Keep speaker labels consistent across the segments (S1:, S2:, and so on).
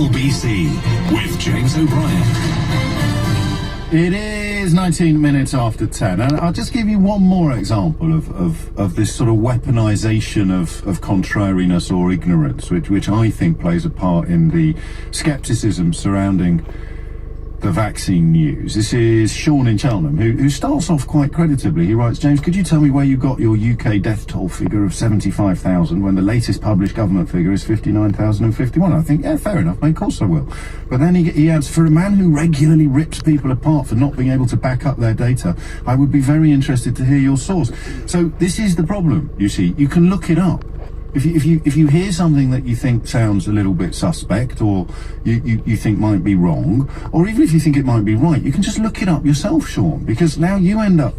S1: LBC with James O'Brien.
S2: It is 19 minutes after 10, and I'll just give you one more example of this sort of weaponization of contrariness or ignorance, which I think plays a part in the skepticism surrounding the vaccine news. This is Sean in Cheltenham, who starts off quite creditably. He writes, James, could you tell me where you got your UK death toll figure of 75,000 when the latest published government figure is 59,051? I think, yeah, fair enough, mate, of course I will. But then he adds, for a man who regularly rips people apart for not being able to back up their data, I would be very interested to hear your source. So this is the problem, you see. You can look it up. If you hear something that you think sounds a little bit suspect, or you think might be wrong, or even if you think it might be right, you can just look it up yourself, Sean, because now you end up,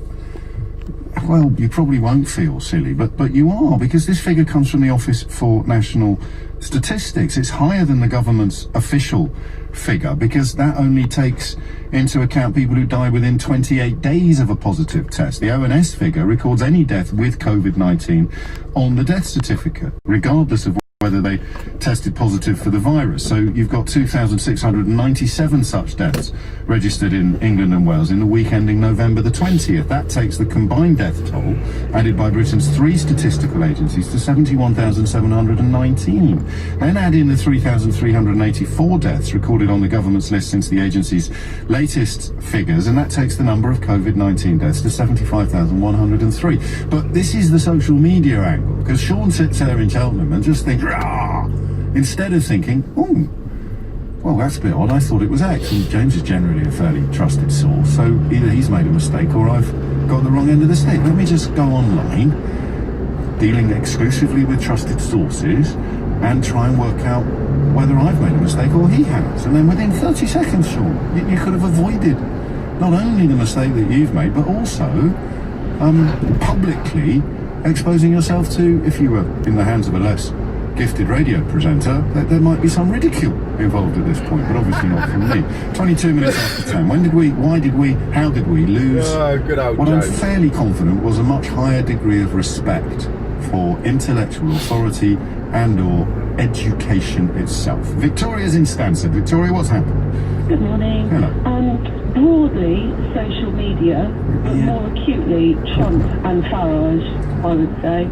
S2: well, you probably won't feel silly, but you are, because this figure comes from the Office for National Statistics. It's higher than the government's official figure, because that only takes into account people who die within 28 days of a positive test. The ONS figure records any death with COVID-19 on the death certificate, regardless of whether they tested positive for the virus. So you've got 2,697 such deaths registered in England and Wales in the week ending November the 20th. That takes the combined death toll added by Britain's three statistical agencies to 71,719. Then add in the 3,384 deaths recorded on the government's list since the agency's latest figures, and that takes the number of COVID-19 deaths to 75,103. But this is the social media angle, because Sean sits there in Cheltenham and just thinks, rah, instead of thinking, oh, well, that's a bit odd, I thought it was X. And James is generally a fairly trusted source, so either he's made a mistake or I've got the wrong end of the stick. Let me just go online, dealing exclusively with trusted sources, and try and work out whether I've made a mistake or he has. And then within 30 seconds, Sean, you could have avoided not only the mistake that you've made, but also publicly exposing yourself to, if you were in the hands of a less gifted radio presenter, that there might be some ridicule involved at this point, but obviously not from me. 22 minutes after 10. How did we lose what I'm fairly confident was a much higher degree of respect for intellectual authority and or education itself? Victoria's in Stansted. Victoria, what's happened?
S3: Good morning.
S2: Hello.
S3: Broadly, social media, but more acutely, Trump and Farage, I would say,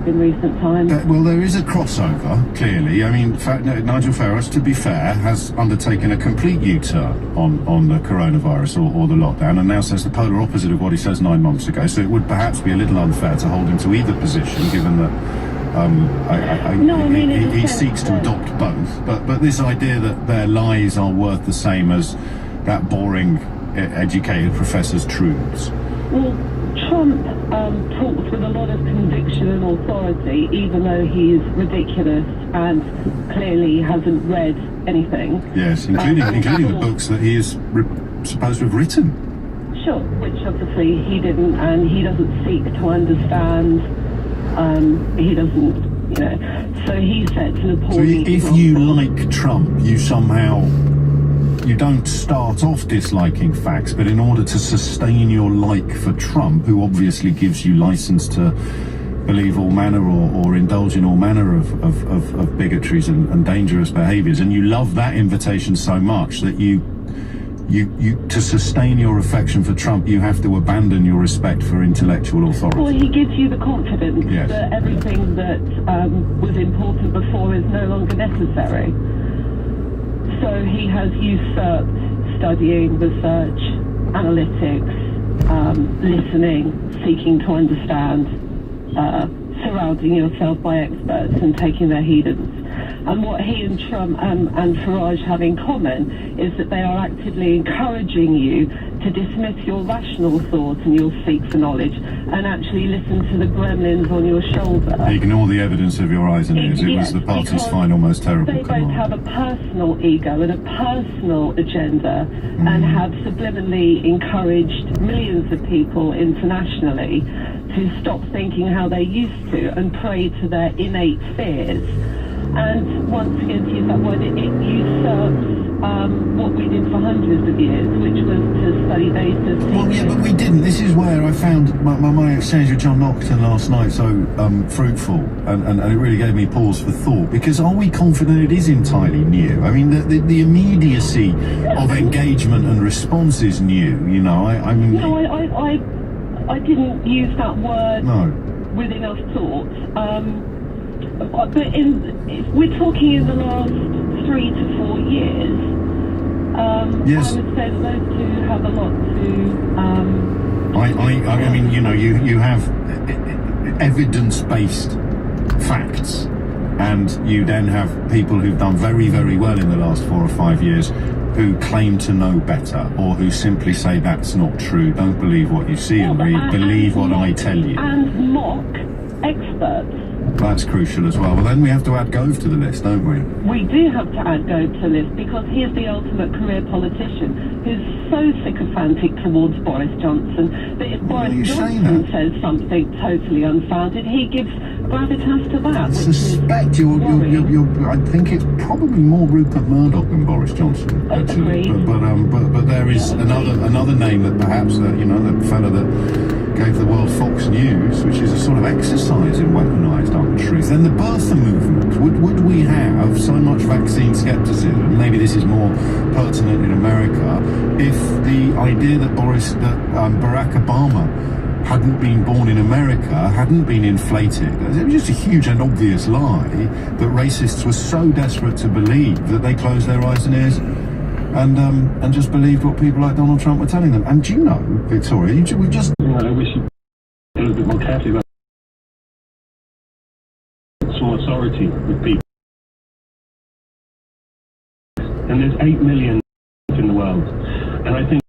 S3: in recent times.
S2: Well, there is a crossover, clearly. I mean, Nigel Farage, to be fair, has undertaken a complete U-turn on the coronavirus or the lockdown, and now says the polar opposite of what he says 9 months ago. So it would perhaps be a little unfair to hold him to either position, given that he seeks to adopt both. But this idea that their lies are worth the same as that boring, educated professor's truths.
S3: Well, Trump talks with a lot of conviction and authority, even though he is ridiculous and clearly hasn't read anything.
S2: Yes, including the books that he is supposed to have written.
S3: Sure, which obviously he didn't, and he doesn't seek to understand. He doesn't, so he sets an appalling...
S2: So if you like Trump, you don't start off disliking facts, but in order to sustain your like for Trump, who obviously gives you license to believe all manner or indulge in all manner of bigotries and dangerous behaviours, and you love that invitation so much that you to sustain your affection for Trump, you have to abandon your respect for intellectual authority.
S3: Well, he gives you the confidence that everything that was important before is no longer necessary. So he has usurped studying, research, analytics, listening, seeking to understand, surrounding yourself by experts and taking their heedance. And what he and Trump and Farage have in common is that they are actively encouraging you to dismiss your rational thoughts and your seek for knowledge and actually listen to the gremlins on your shoulder.
S2: Ignore the evidence of your eyes and ears. It was the party's final, most terrible
S3: They both have a personal ego and a personal agenda and have subliminally encouraged millions of people internationally to stop thinking how they used to and prey to their innate fears. And once again, to use that word, it usurps what we did for hundreds of years, which was to study data.
S2: Well, yeah, but we didn't. This is where I found my exchange with John Knockton last night so fruitful, and it really gave me pause for thought, because are we confident it is entirely new? I mean, the immediacy of engagement and response is new, you know. I mean...
S3: No, I didn't use that word with enough thought. But we're talking in the last 3 to 4 years.
S2: Yes.
S3: I would say that those two have a lot to...
S2: I mean, you know, you have evidence-based facts, and you then have people who've done very, very well in the last 4 or 5 years who claim to know better, or who simply say that's not true, don't believe what you see and read, believe what I tell you.
S3: And mock experts.
S2: That's crucial as well. Well, then we have to add Gove to the list, don't we?
S3: We do have to add Gove to the list, because he is the ultimate career politician who's so sycophantic towards Boris Johnson that if Boris Johnson says something totally unfounded, he gives gravitas to that.
S2: I suspect I think it's probably more Rupert Murdoch than Boris Johnson, actually. But there is another name that perhaps, you know, the fellow that gave the world Fox News, which is a sort of exercise in weaponised untruth. Then the birther movement. Would we have so much vaccine scepticism, maybe this is more pertinent in America, if the idea that Barack Obama hadn't been born in America, hadn't been inflated? It was just a huge and obvious lie that racists were so desperate to believe that they closed their eyes and ears and just believed what people like Donald Trump were telling them. And do you know, Victoria, we just...
S4: I wish you a little bit more careful about some authority with people. And there's 8 million in the world. And I think...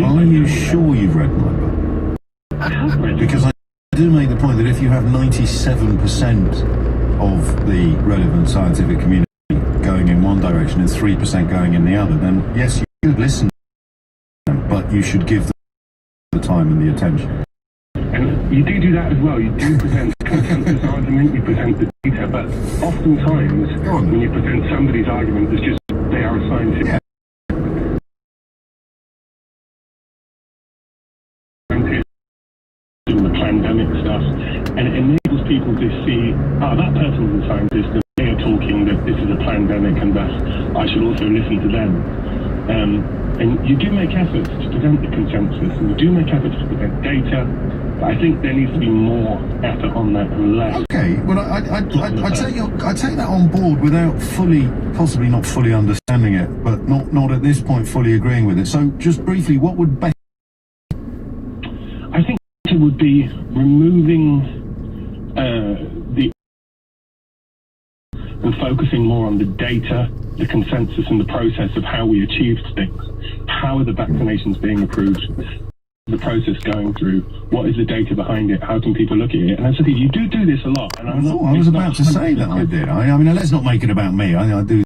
S2: Are you sure you've read my book?
S4: I have read it.
S2: Because I do make the point that if you have 97% of the relevant scientific community going in one direction and 3% going in the other, then yes, you should listen to them, but you should give them the time and the attention.
S4: And you do that as well. You do present consensus argument, you present the data, but oftentimes when you present somebody's argument, it's just they are a scientist.
S2: Yeah.
S4: The pandemic stuff, and it enables people to see, that person's a scientist and they are talking that this is a pandemic and thus I should also listen to them. And you do make efforts to present the consensus, and you do make efforts to present data, but I think there needs to be more effort on that and less.
S2: Okay, well, I take that on board without possibly not fully understanding it, but not at this point fully agreeing with it. So just briefly, what would best...
S4: I think it would be removing and focusing more on the data, the consensus and the process of how we achieved things. How are the vaccinations being approved? The process going through? What is the data behind it? How can people look at it? And I said, you do this a lot. And
S2: I was about to say that I did. I mean, let's not make it about me. I do